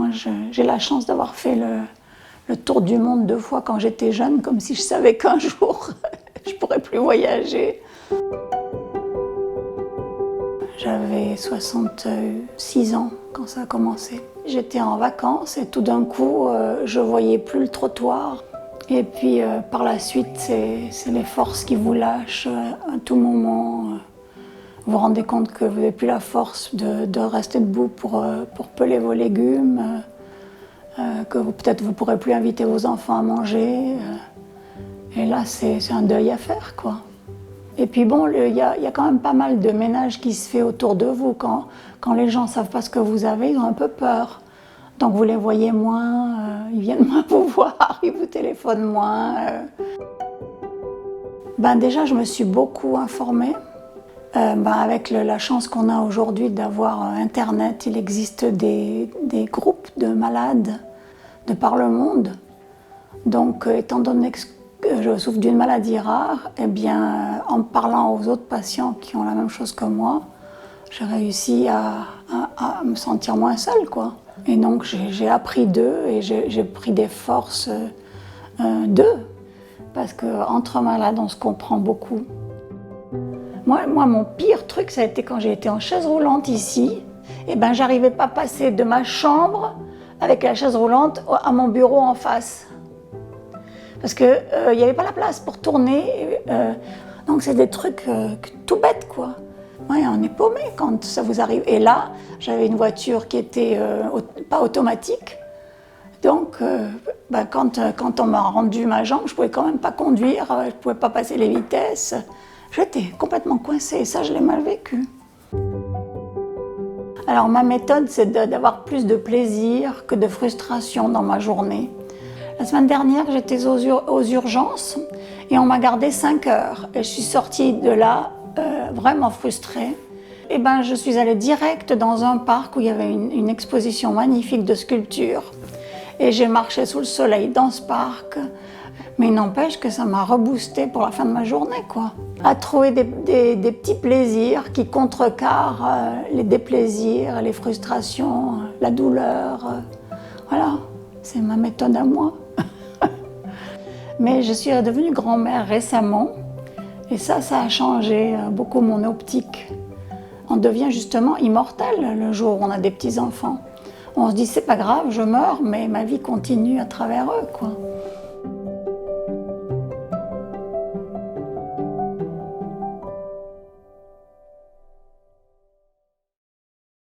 moi, j'ai la chance d'avoir fait le tour du monde 2 fois quand j'étais jeune, comme si je savais qu'un jour, je ne pourrais plus voyager. J'avais 66 ans quand ça a commencé. J'étais en vacances et tout d'un coup, je ne voyais plus le trottoir. Et puis par la suite, c'est les forces qui vous lâchent à tout moment. Vous vous rendez compte que vous n'avez plus la force de rester debout pour peler vos légumes, que peut-être vous ne pourrez plus inviter vos enfants à manger. Et là, c'est un deuil à faire, quoi. Et puis bon, il y a quand même pas mal de ménage qui se fait autour de vous. Quand les gens ne savent pas ce que vous avez, ils ont un peu peur. Donc vous les voyez moins, ils viennent moins vous voir, ils vous téléphonent moins. Déjà, je me suis beaucoup informée. Avec la chance qu'on a aujourd'hui d'avoir Internet, il existe des groupes de malades de par le monde. Donc, étant donné que je souffre d'une maladie rare, eh bien, en parlant aux autres patients qui ont la même chose que moi, j'ai réussi à me sentir moins seule, quoi. Et donc, j'ai appris d'eux et j'ai pris des forces d'eux. Parce qu'entre malades, on se comprend beaucoup. Moi, mon pire truc, ça a été quand j'ai été en chaise roulante ici. J'arrivais pas à passer de ma chambre avec la chaise roulante à mon bureau en face. Parce qu'il n'y avait pas la place pour tourner. Donc c'est des trucs tout bêtes, quoi. Ouais, on est paumé quand ça vous arrive. Et là, j'avais une voiture qui était pas automatique. Donc, quand on m'a rendu ma jambe, je ne pouvais quand même pas conduire, je ne pouvais pas passer les vitesses. J'étais complètement coincée et ça, je l'ai mal vécu. Alors, ma méthode, c'est d'avoir plus de plaisir que de frustration dans ma journée. La semaine dernière, j'étais aux urgences et on m'a gardé 5 heures. Et je suis sortie de là vraiment frustrée. Je suis allée direct dans un parc où il y avait une exposition magnifique de sculptures. Et j'ai marché sous le soleil dans ce parc. Mais il n'empêche que ça m'a reboosté pour la fin de ma journée, quoi. À trouver des petits plaisirs qui contrecarrent les déplaisirs, les frustrations, la douleur. Voilà, c'est ma méthode à moi. Mais je suis devenue grand-mère récemment. Et ça a changé beaucoup mon optique. On devient justement immortel le jour où on a des petits-enfants. On se dit, c'est pas grave, je meurs, mais ma vie continue à travers eux, quoi.